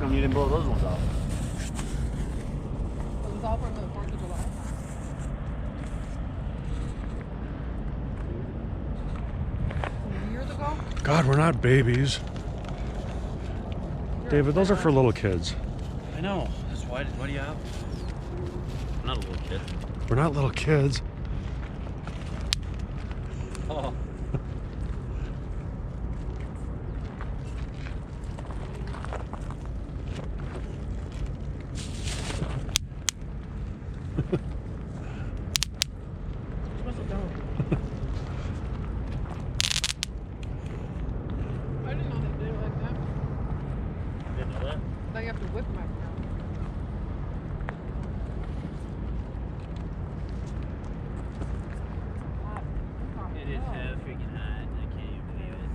come you didn't blow those ones off? It was all from the 4th of July. Years ago? God, we're not babies. David, those are for little kids. I know. That's why. What do you have? I'm not a little kid. We're not little kids. Oh. Whistle down. I didn't know they did it like that. You didn't know that? Now you have to whip them after. It is so freaking hot. I can't even believe it.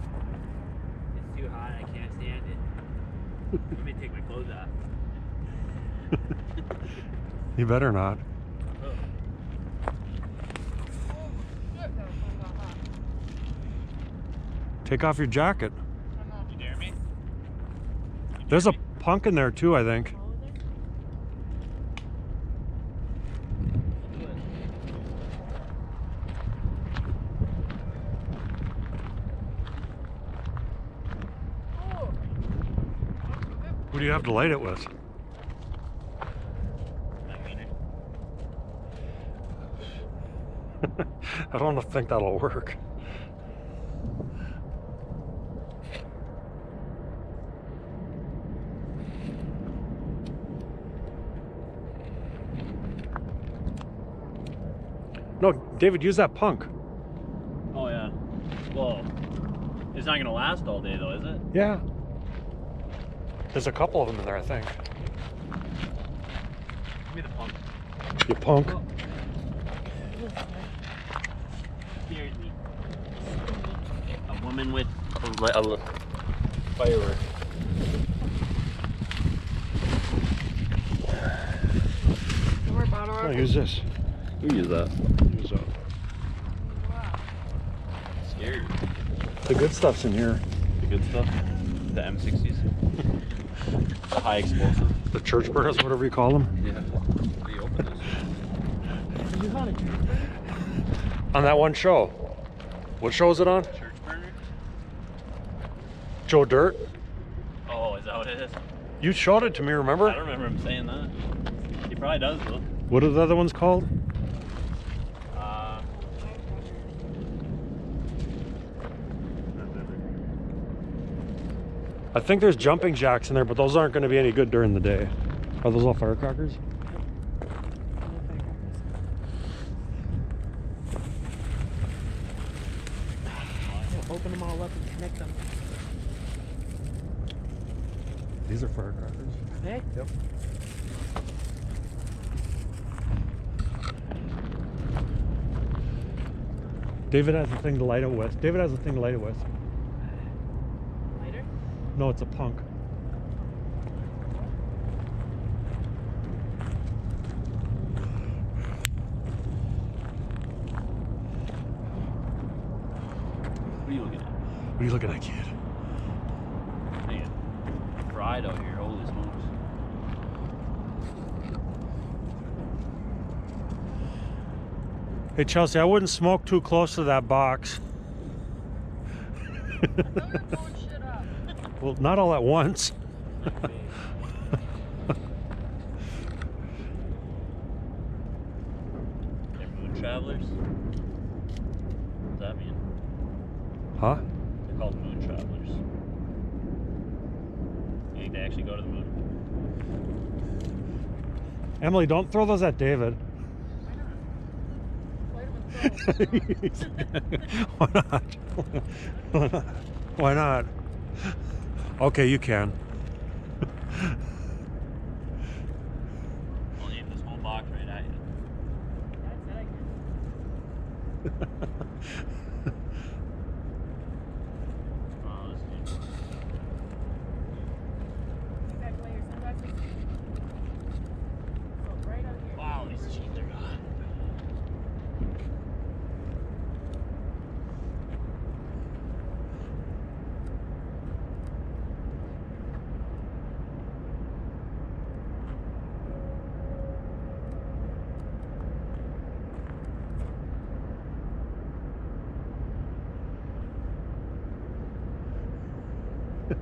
It's too hot. I can't stand it. Let me take my clothes off. You better not. Take off your jacket. You dare me? There's a punk in there too, I think. Who do you have to light it with? I don't think that'll work. No, David, use that punk. Oh yeah. Well, it's not gonna last all day though, is it? Yeah. There's a couple of them in there, I think. Give me the pump. You punk. Oh. Scares me. A woman with a firework. No, use this. Who use that? Use that. Scared. The good stuff's in here. The good stuff. The M60s. The high explosive. The church burners, whatever you call them. Yeah. How do you open this? You got a church burner? On that one show. What show is it on? Church burner? Joe Dirt? Oh, is that what it is? You showed it to me, remember? I don't remember him saying that. He probably does though. What are the other ones called? I think there's jumping jacks in there, but those aren't going to be any good during the day. Are those all firecrackers? Open them all up and connect them. These are firecrackers. Okay? Yep. David has a thing to light it with. David has a thing to light it with. Lighter? No, it's a punk. What are you looking at? What are you looking at, kid? Man, fried out here. Holy smokes. Hey, Chelsea, I wouldn't smoke too close to that box. I thought we were blowing shit up. Well, not all at once. They're moon travelers? What does that mean? Huh? They're called moon travelers. You think they actually go to the moon? Emily, don't throw those at David. Why not? Why not? Why not? Okay, you can. I'll aim this whole box right at you. Oh, this dude. Wow, these cheap they're gone. I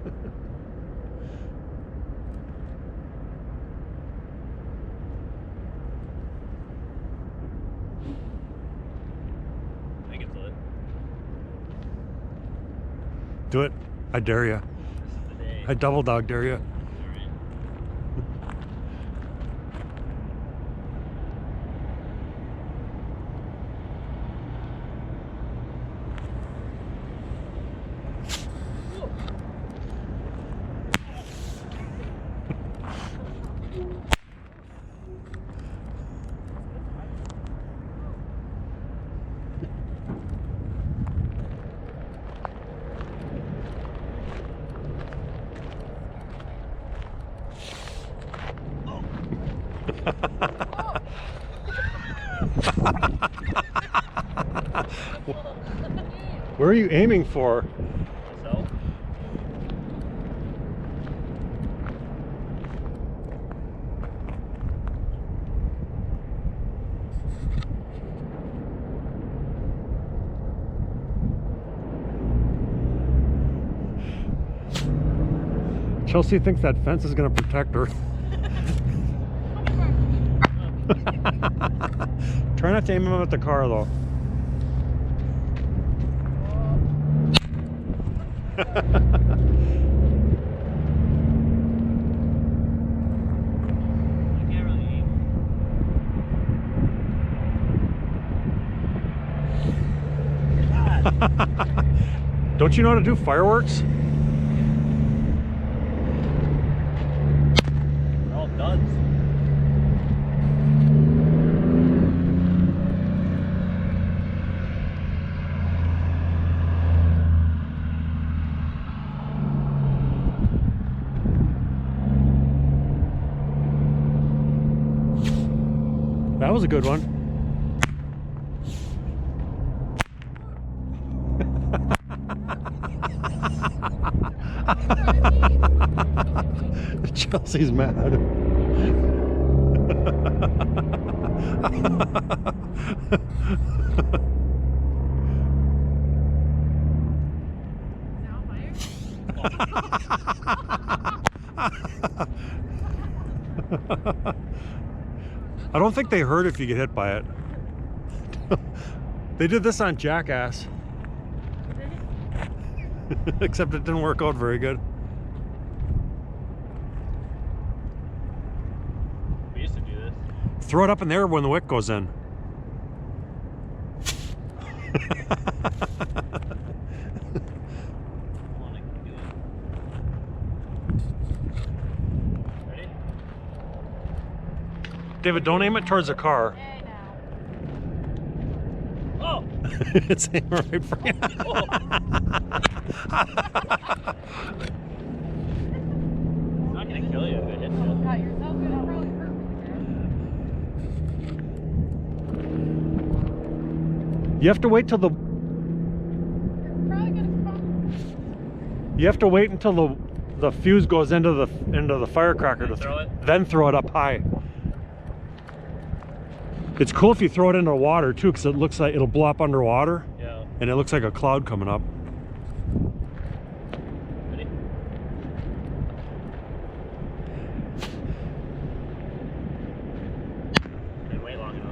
can flip. Do it. I dare you. This is the day. I double dog dare you. All right. Where are you aiming for? Myself. Chelsea thinks that fence is going to protect her. Try not to aim him at the car though. I can't really aim. God. Don't you know how to do fireworks? They're all duds. That was a good one. Chelsea's mad. I don't think they hurt if you get hit by it. They did this on Jackass. Except it didn't work out very good. We used to do this. Throw it up in there when the wick goes in. Come on, I can do it. Ready? David, don't aim it towards the car. Hey, now. Oh! It's aiming right for you. Oh! It's not gonna kill you if it hits you. Got yourself in a really perfect there. You have to wait till the. You're probably gonna come. You have to wait until the fuse goes into the firecracker to Throw it? then throw it up high. It's cool if you throw it into the water too, because it looks like it'll blow up underwater. Yeah. And it looks like a cloud coming up. Ready? Didn't wait long enough.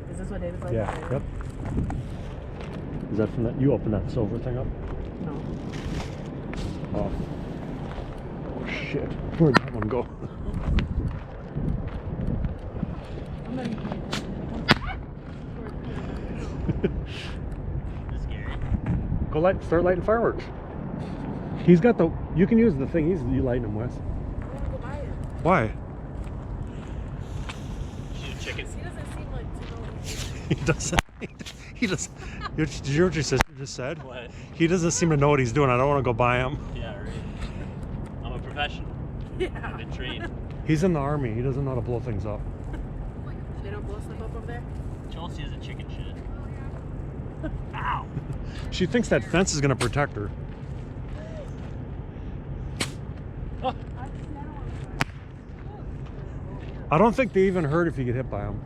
Is this what David's like? Yeah. Yep. Is that from that? You opened that silver thing up? No. Oh. Oh shit! Where'd that one go? I'm not even This is scary. Go start lighting fireworks. He's got the. You can use the thing he's lighting them with. I want to go buy it. Why? She's a chicken. He doesn't seem like to know. He doesn't. He just. Did you hear what your sister just said? What? He doesn't seem to know what he's doing. I don't want to go buy him. Yeah, right. I'm a professional. I've Yeah. been trained. He's in the army. He doesn't know how to blow things up. They don't blow stuff up over there? Chelsea is a chicken shit. Ow! She thinks that fence is gonna protect her. Oh. I don't think they even hurt if you get hit by them.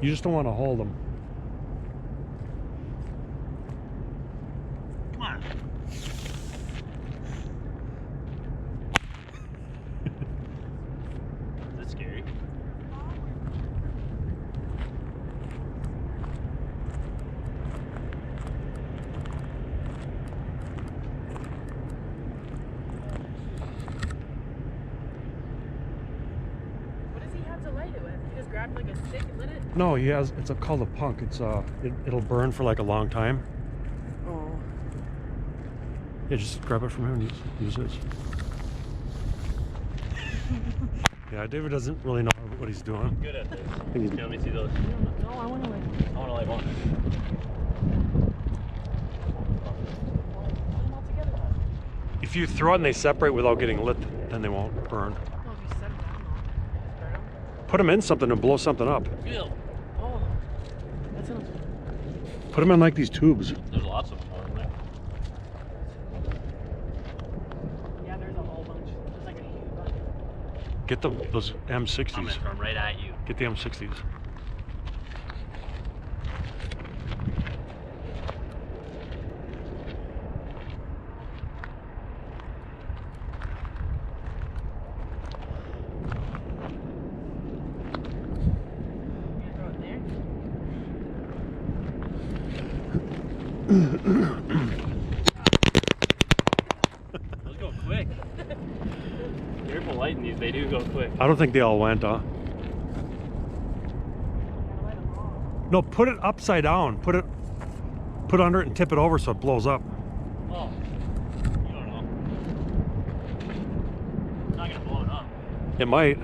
You just don't want to hold them. Come on. That's scary. What does he have to light it with? He just grabbed like a stick and lit it? No, he has. It's called a punk. It's it'll burn for like a long time. Oh. Yeah, just grab it from him and use his. Yeah, David doesn't really know what he's doing. Good at this. Let me see those. No, I want to light. I want to light one. Put them all together though. If you throw it and they separate without getting lit, then they won't burn. No, if you set them down though. Just burn them. Put them in something and blow something up. Ew. Oh. That sounds. Put them in like these tubes. There's lots of them on there. Yeah, there's a whole bunch. There's like a huge bunch. Get those I'm M60s. gonna throw them right at you. Get the M60s. You throw it there? Those go quick. Careful lighting these, they do go quick. I don't think they all went, huh? Gotta light them all. No, put it upside down. Put under it and tip it over so it blows up. Oh, you don't know. It's not gonna blow it up. It might.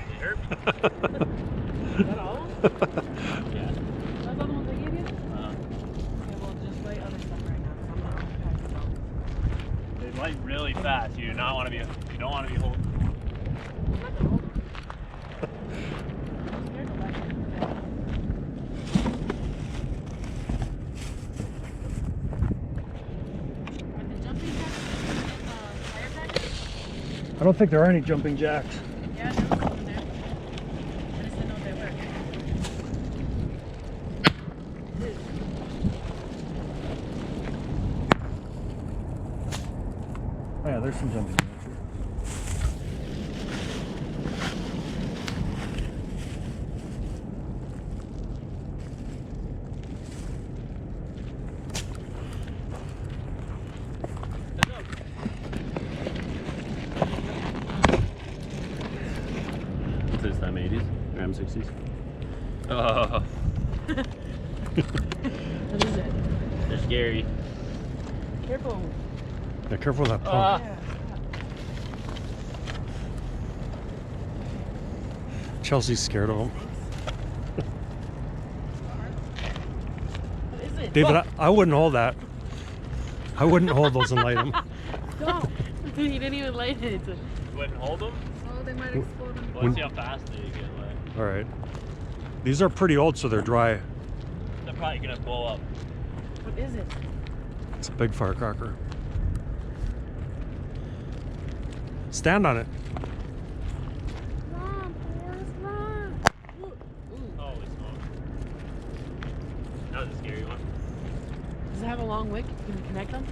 It hurt me. Is that all of them? Yeah. That's all the ones I gave you? Okay, well, just light other stuff right now, 'cause I'm not pass this out. They light really fast. You do not want to be. You don't want to be holding. I'm not gonna hold them. I'm scared to light them. Are the jumping jacks firecrackers? I don't think there are any jumping jacks. Yeah, there was one there. I just didn't know if they work. Oh yeah, there's some jumping jacks here. What's this time, 80s or M60s? Oh, What is it? they're scary. Careful. Yeah, careful with that pump. Ah. Yeah. Chelsea's scared of them. What is it? David, I wouldn't hold that. I wouldn't hold those and light them. Don't. You didn't even light it. Wouldn't hold them. Oh, they might explode. Well, let's see how fast they get lit. All right. These are pretty old, so they're dry. They're probably gonna blow up. What is it? It's a big firecracker. Stand on it. Run, Forrest, run! Ooh. Holy smokes. That was a scary one. Does it have a long wick? Can you connect them?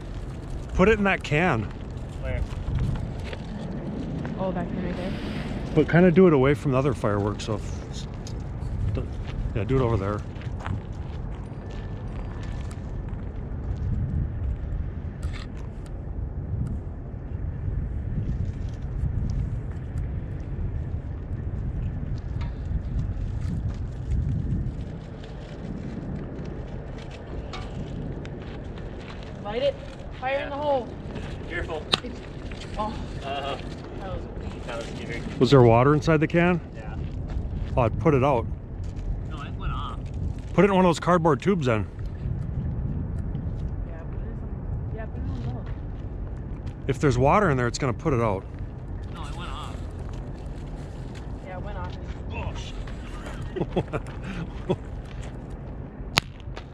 Put it in that can, Where? Oh, that can right there. but kind of do it away from the other fireworks. So, yeah, do it over there. Light it. Fire in the hole. Careful. Oh, Uh, that was weak. that was scary. Was there water inside the can? Yeah. Oh, I'd put it out. No, it went off. Put it in one of those cardboard tubes then. Yeah, put it in some. Yeah, put it in low. If there's water in there, it's gonna put it out. No, it went off. Yeah, it went off. Oh, shit.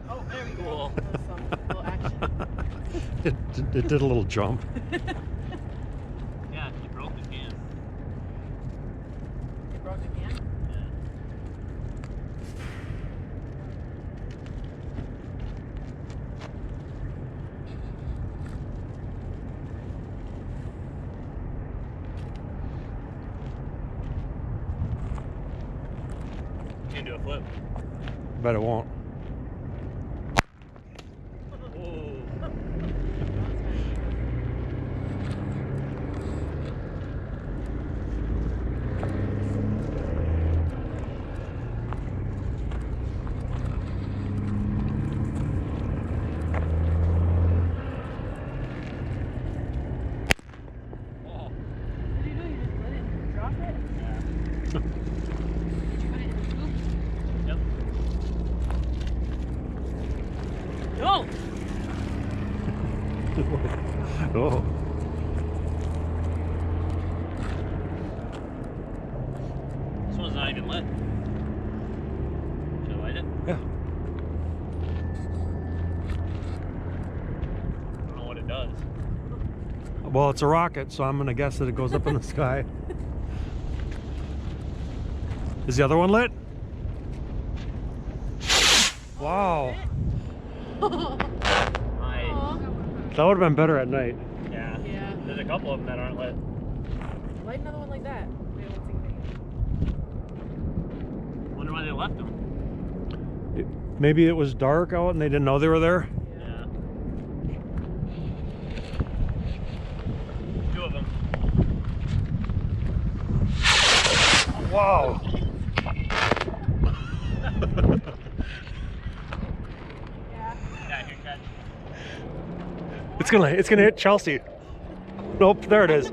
Oh, there we go. Cool. That was some little action. It did a little jump. Yeah, you broke the can. You broke the can? Yeah. You can do a flip. Bet it won't. Whoa. What did you do? You just let it drop it? Yeah. Did you put it in the scoop? Yep. No! Oh. This one's not even lit. Should I light it? Yeah. I don't know what it does. Well, it's a rocket, so I'm gonna guess that it goes up in the sky. Is the other one lit? Wow. Nice. That would have been better at night. Yeah. Yeah. There's a couple of them that aren't lit. Light another one like that. Wait, one second. Wonder why they left them. Maybe it was dark out and they didn't know they were there. Yeah. Two of them. Wow. Yeah. Yeah, here, catch. It's gonna hit Chelsea. Nope, there it is.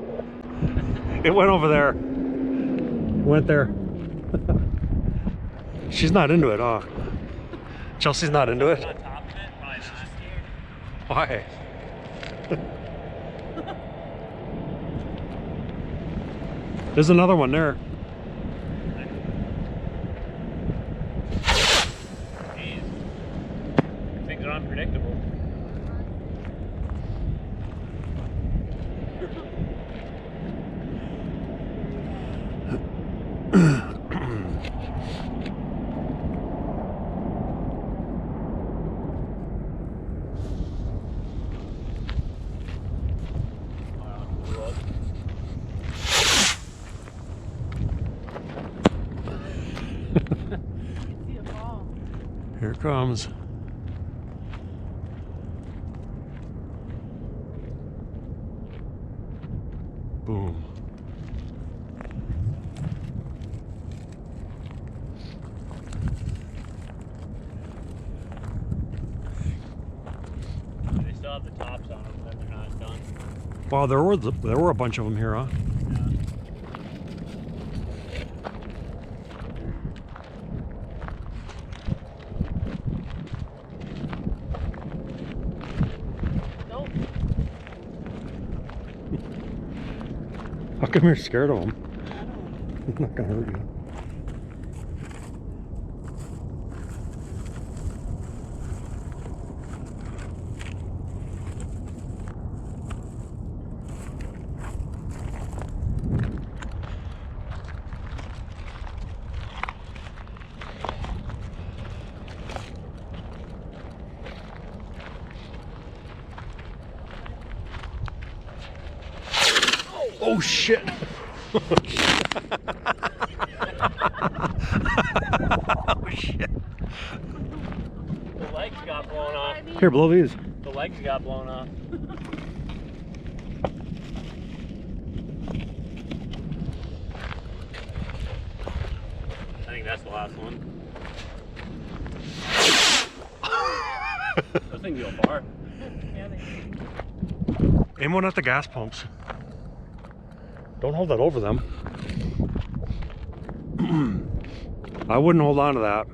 It went over there. Went there. She's not into it, huh? Chelsea's not into it. On top of it, probably not scared. Why? There's another one there. Jeez. Things are unpredictable. See it fall. Here it comes. Boom. They still have the tops on them, but they're not done. Wow, there were a bunch of them here, huh? Yeah. Nope. How come you're scared of them? It's not gonna hurt you. Oh shit! Oh shit! The legs got blown off. Here, blow these. The legs got blown off. I think that's the last one. Those things go far. Yeah, they Aim one at the gas pumps. Don't hold that over them. I wouldn't hold on to that.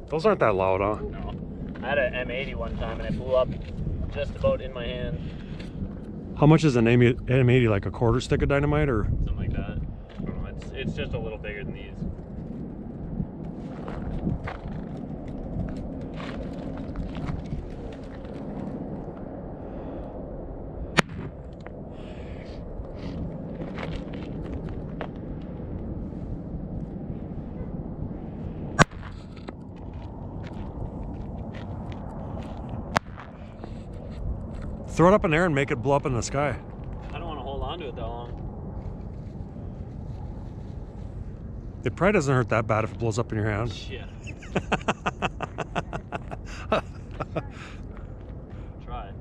Those aren't that loud, huh? No. I had an M80 one time and it blew up just about in my hand. How much is an M80? Like a quarter stick of dynamite, or? Something like that. I don't know, it's just a little bigger than these. Throw it up in there and make it blow up in the sky. I don't want to hold on to it that long. It probably doesn't hurt that bad if it blows up in your hand. Shit. Try.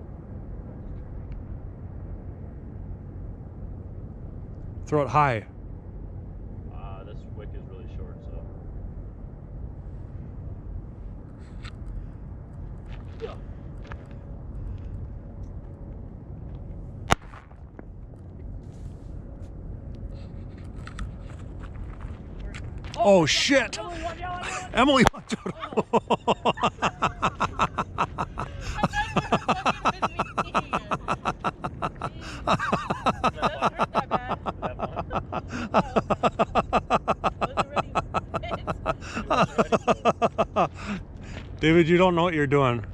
Throw it high. This wick is really short, so. Yeah. Oh shit! Emily watch out. David, you don't know what you're doing.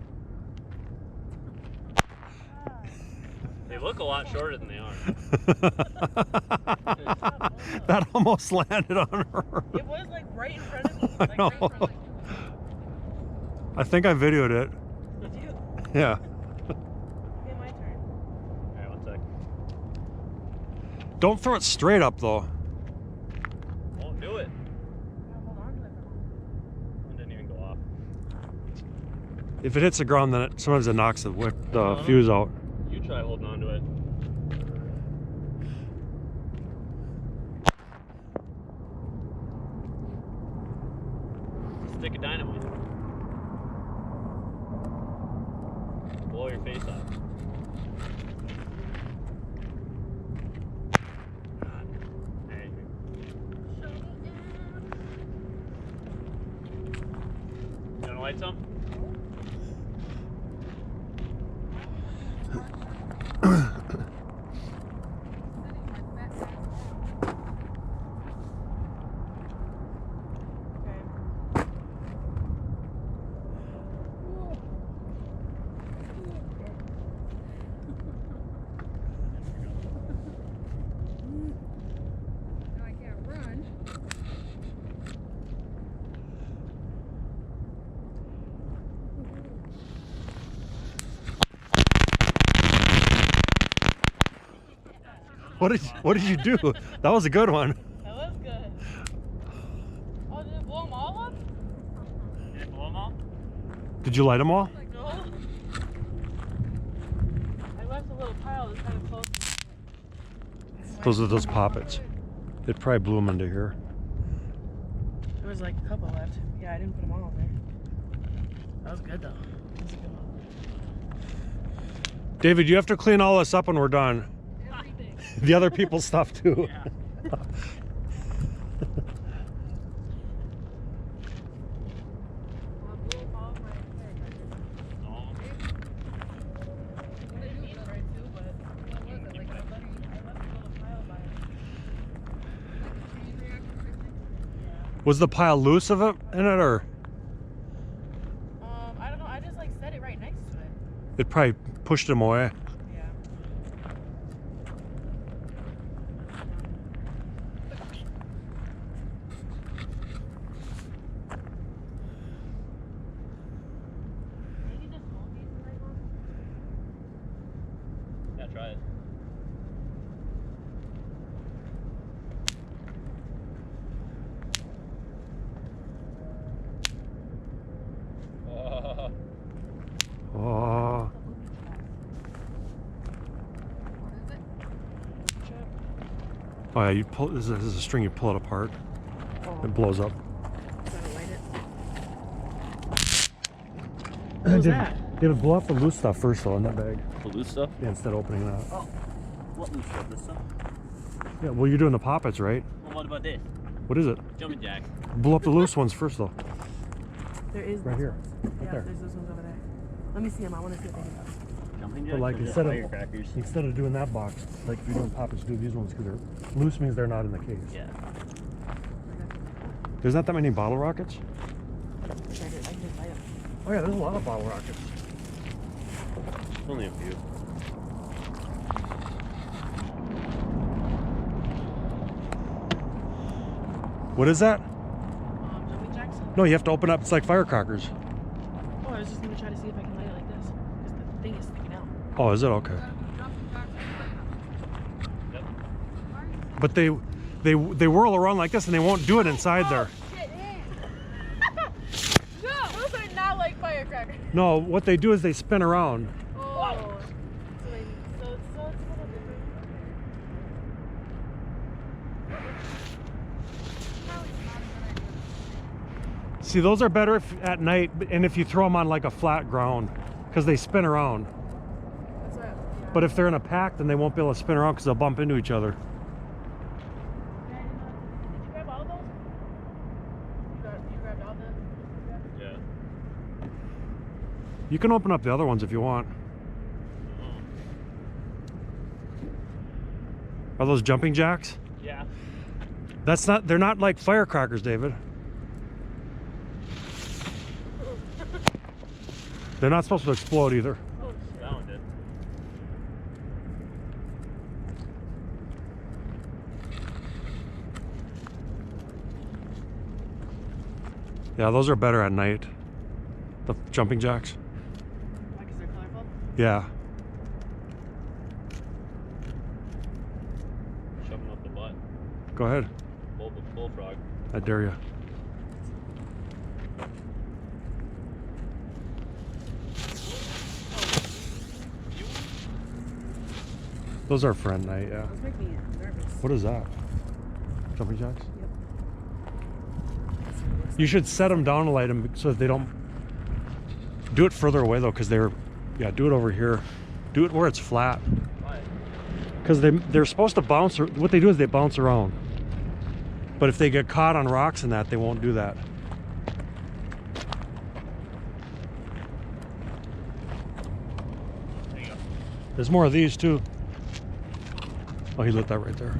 They look a lot shorter than they are. That almost landed on her. It was like right in front of me. I Like, know. right in front of me. I think I videoed it. Did you? Yeah. Okay, my turn. Alright, 1 sec. Don't throw it straight up though. Won't do it. Yeah, hold on to it. It didn't even go off. If it hits the ground, then sometimes it knocks the fuse out. You try holding on to it. Stick of dynamite. Blow your face off. God. Hey. You wanna light some? What did you do? That was a good one. That was good. Oh, did it blow them all up? Did it blow them all? Did you light them all? No. I left a little pile that's kind of close. Those are those poppets. It probably blew them into here. There was like a couple left. Yeah, I didn't put them all in there. That was good though. That was a good one. David, you have to clean all this up when we're done. Everything. The other people's stuff too. Yeah. Was the pile loose of it in it, or? I don't know. I just like set it right next to it. It probably pushed him away. Yeah. Maybe the small piece is like one. Yeah, try it. Oh. Oh yeah, you pull. This is a string. You pull it apart. Oh. It blows up. Gotta light it. What was that? David, blow off the loose stuff first, though, in that bag. The loose stuff? Yeah, instead of opening that. Oh, what loose stuff? This stuff? Yeah, well, you're doing the poppets, right? Well, what about this? What is it? Jumping jacks. Blow up the loose ones first, though. There is Right those here. ones. Right Yeah, there. there's those ones over there. Let me see them. I want to see what they do. Jumping But jacks like or just instead of firecrackers? doing that box, like if you're doing poppets, do these ones because they're loose means they're not in the case. Yeah. There's not that many bottle rockets. I can just buy them. Oh yeah, there's a lot of bottle rockets. Only a few. What is that? Jumping jacks? No, you have to open up. It's like firecrackers. Oh, I was just going to try to see if I can light it like this. Because the thing is sticking out. Oh, is it okay? Yep. But they whirl around like this and they won't do it inside there. No, those are not like firecrackers. No, what they do is they spin around. Oh. So it's a little different. See, those are better at night and if you throw them on like a flat ground because they spin around. That's right. Yeah. But if they're in a pack, then they won't be able to spin around because they'll bump into each other. Did you grab all of those? You grabbed all the... Yeah. You can open up the other ones if you want. Are those jumping jacks? Yeah. They're not like firecrackers, David. They're not supposed to explode either. Oh, That one did. Yeah, those are better at night. The jumping jacks. why? Because they're colorful? Yeah. Shoving up the butt. Go ahead. Bullfrog. I dare you. Those are friend night, yeah. Those make me nervous. What is that? Jumping jacks? Yep. You should set them down to light them so that they don't. Do it further away though, because they're. Yeah, do it over here. Do it where it's flat. Why? Because they're supposed to bounce. What they do is they bounce around. But if they get caught on rocks and that, they won't do that. There you go. There's more of these too. Oh, he lit that right there.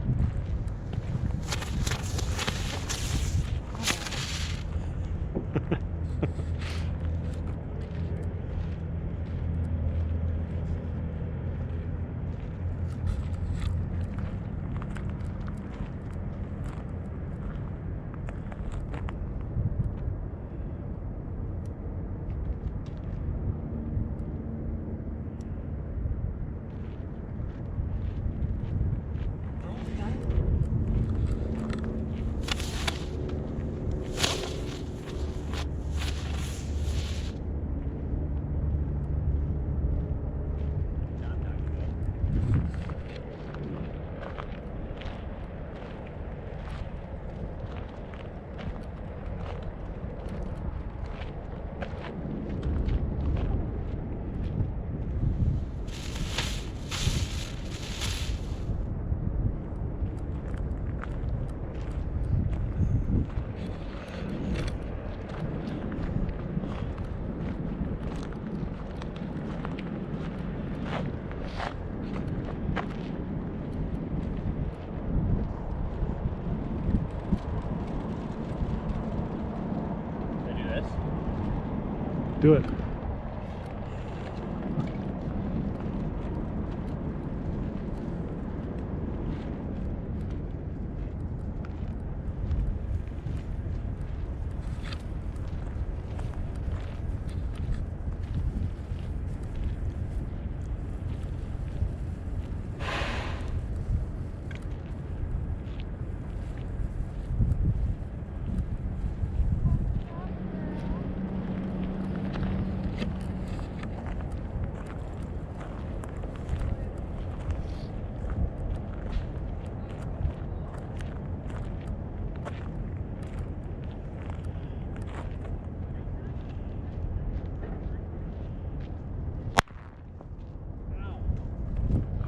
Do it.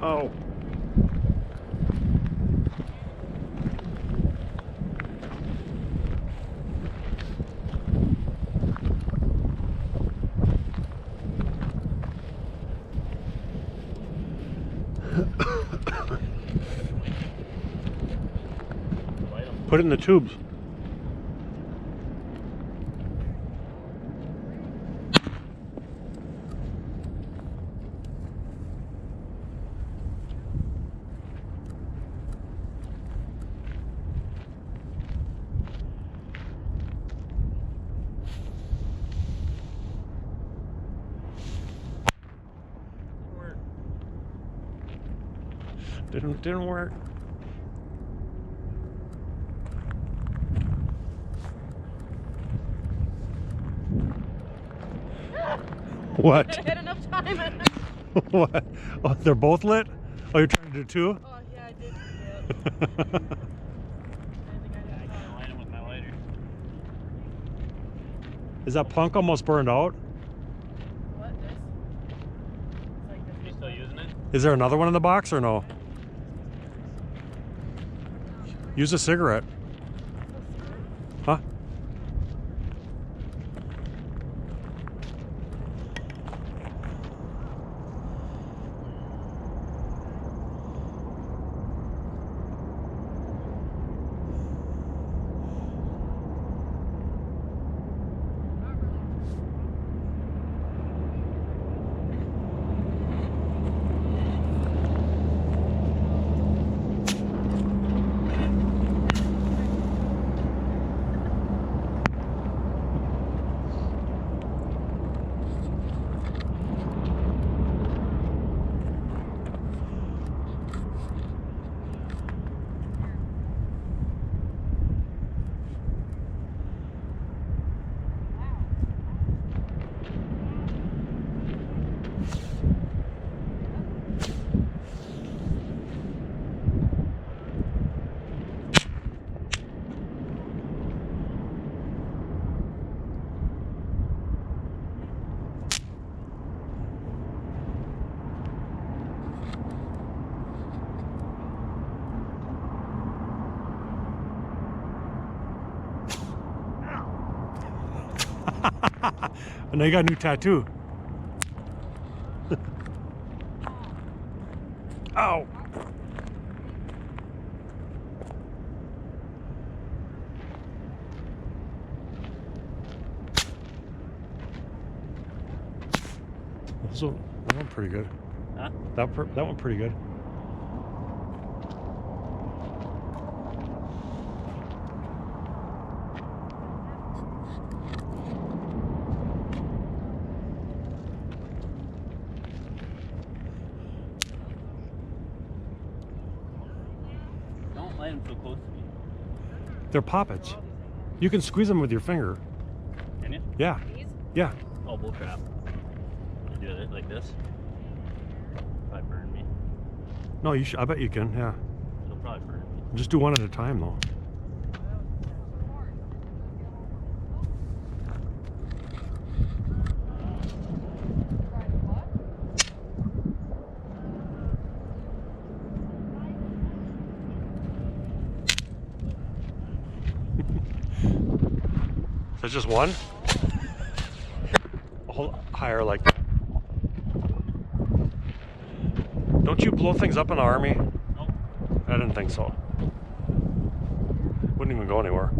Oh. Light 'em. Put it in the tubes. Didn't work. What? I had enough time. What? Oh, they're both lit? Oh, you're trying to do two? Oh yeah, I did. I can't light 'em with my lighter. Is that plunk almost burned out? What? This? It's like this. You still using it? Is there another one in the box or no? Use a cigarette. Huh? And now you got a new tattoo. Ow! So that went pretty good. Huh? That went pretty good. Don't light 'em so close to me. They're poppets. You can squeeze them with your finger. Can you? Yeah. Yeah. Oh, bullcrap. You do it like this? Probably burn me. No, you should. I bet you can. Yeah. It'll probably burn me. Just do one at a time, though. That's just one? Hold higher like that. Don't you blow things up in the Army? Nope. I didn't think so. Wouldn't even go anywhere.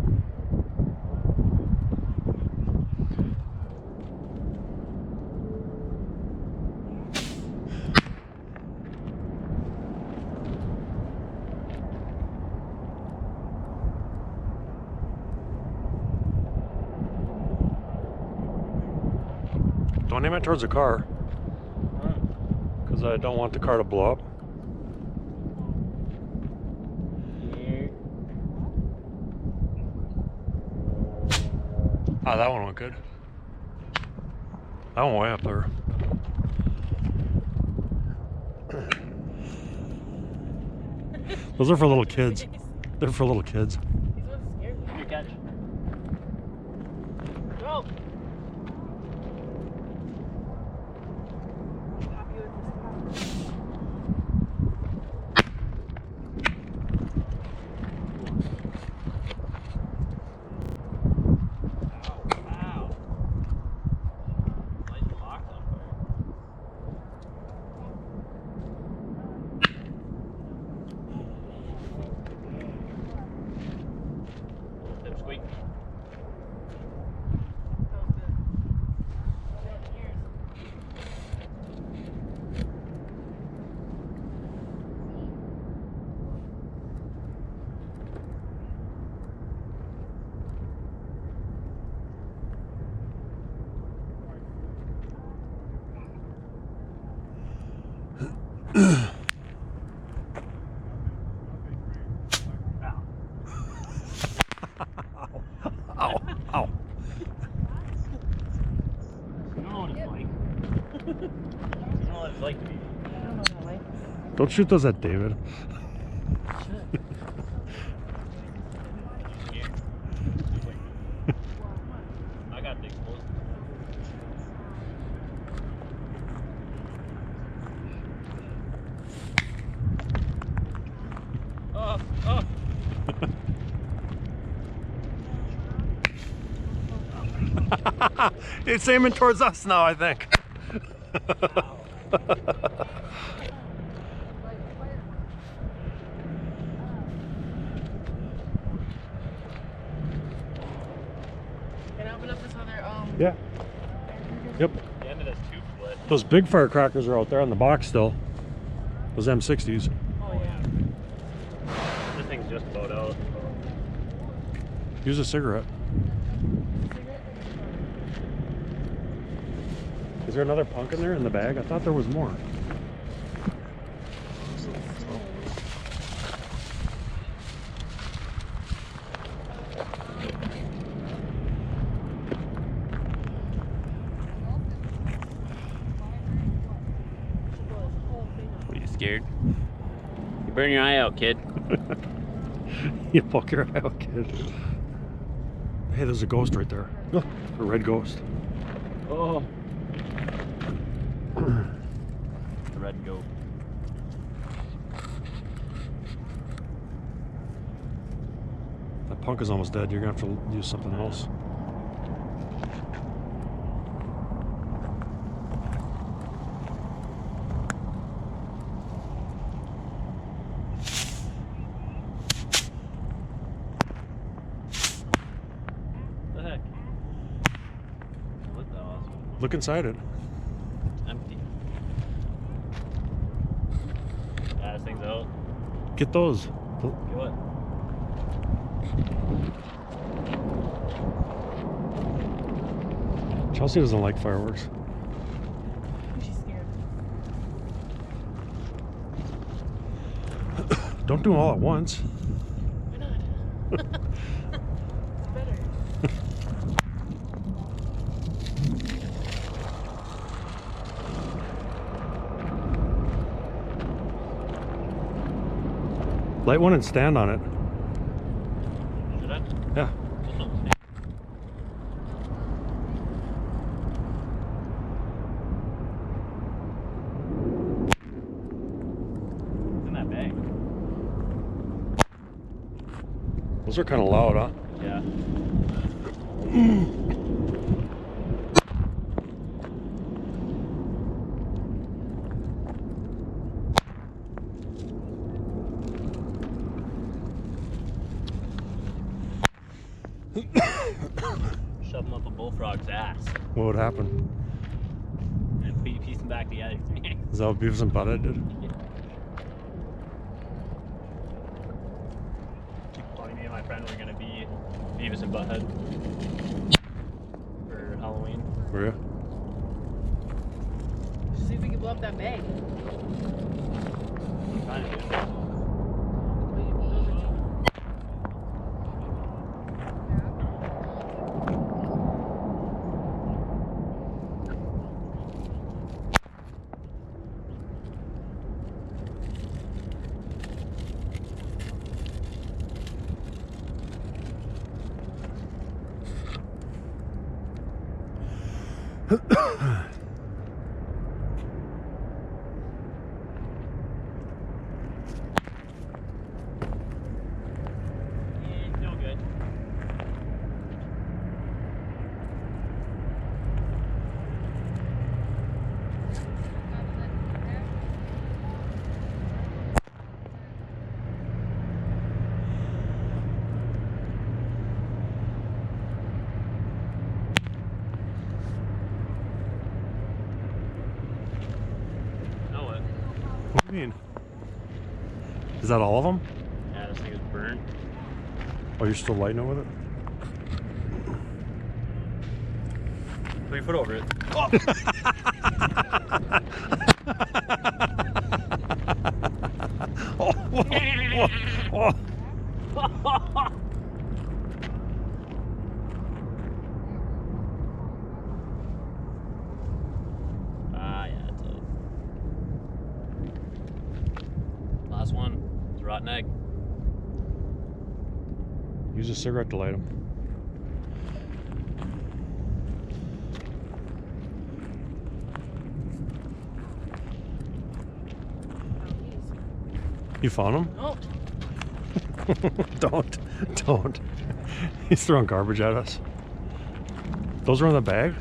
Don't aim it towards the car, because I don't want the car to blow up. Ah, that one went good. That went way up there. Those are for little kids. They're for little kids. These ones scared me. Here, catch. Go! Happy with this car. Ow. Light the box on fire. Ow. Ow. You know what it's like. You know what it's like to be. I don't know that way. Don't shoot those at David. I got the explosive. Oh, oh. It's aiming towards us now, I think. Can I open up this other Yeah. Yep. The end of this tube split. Those big firecrackers are out there on the box still. Those M60s. Oh yeah. This thing's just about out. Use a cigarette. Is there another punk in there in the bag? I thought there was more. What, are you scared? You burn your eye out, kid. You poke your eye out, kid. Hey, there's a ghost right there. Look, a red ghost. Oh. The red goat. That punk is almost dead. You're gonna have to use something else. What the heck? What the awesome? Look inside it. Empty. Yeah, this thing's out. Get those. Get what? Chelsea doesn't like fireworks. She's scared. Don't do them all at once. Why not? It's better. Light one and stand on it. Should I? Yeah. It's in that bag. Those are kind of loud, huh? Yeah. Shove them up a bullfrog's ass What would happen? and piece them back together. Is that what Beavis and Butthead did? Well, me and my friend were gonna be Beavis and Butthead for Halloween. Were you? Let's see if we can blow up that bag. I'm trying to do it. Wait, those are two. No good. Know what? What do you mean? Is that all of them? Yeah, this thing is burned. Oh, you're still lighting it with it? Put your foot over it. Last one. It's a rotten egg. Use a cigarette to light them. You found him? Oh. Don't. He's throwing garbage at us. Those are in the bag?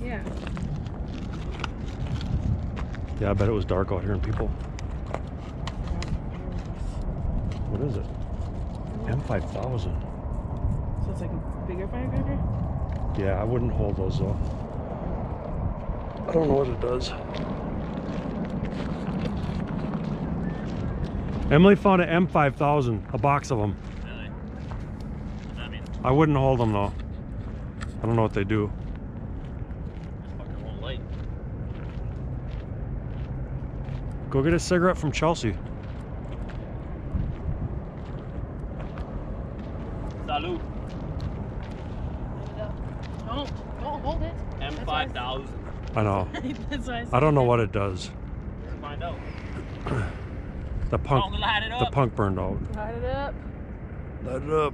Yeah. Yeah, I bet it was dark out here and people. What is it? M5000. So it's like a bigger firecracker? Yeah, I wouldn't hold those though. I don't know what it does. Emily found an M5000, a box of them. Really? I mean, I wouldn't hold them though. I don't know what they do. this fucker won't light. Go get a cigarette from Chelsea. Salute. Don't hold it. M5000. I know. That's why I said I don't know that. what it does. Let's find out. The punk, Don't light it the up. punk burned out. Light it up. Light it up.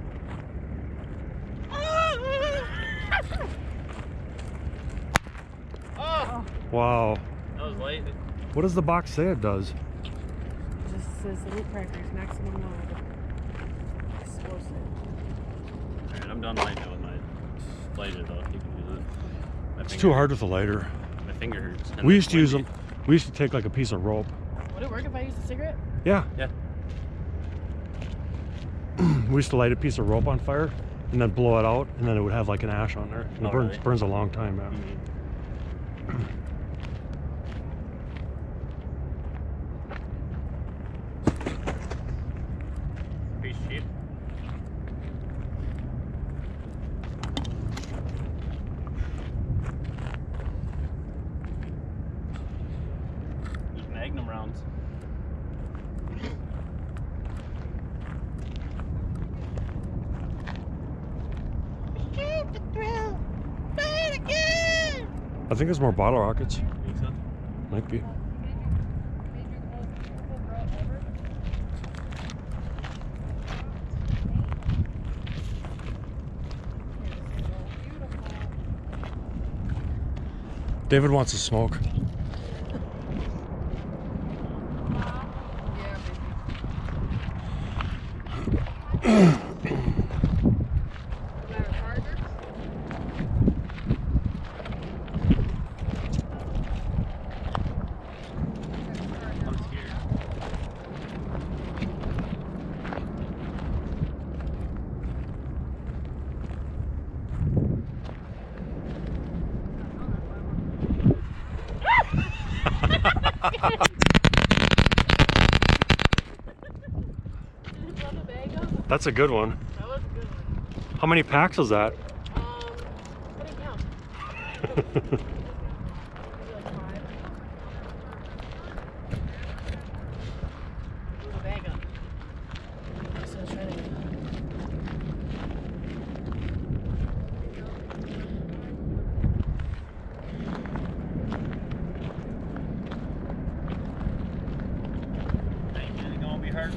Oh, Wow. that was light. What does the box say it does? It just says salute crackers, maximum load. Explosive. Alright, I'm done lighting it with my lighter though. You can use it. My It's finger- too hard with a lighter. My finger hurts. And We it's used to use them. windy. We used to take like a piece of rope. Would it work if I used a cigarette? Yeah. Yeah. We used to light a piece of rope on fire and then blow it out, and then it would have like an ash on there. And Oh, it burns, really? burns a long time, man. Mhm. Piece of shit. Use Magnum rounds. I think there's more bottle rockets. Think so? Might be. David wants to smoke. I'm scared. That's a good one. That was a good one. How many packs is that? I didn't count. Maybe like 5. Move the bag up. So let's try that again. Ain't really gonna be hurt.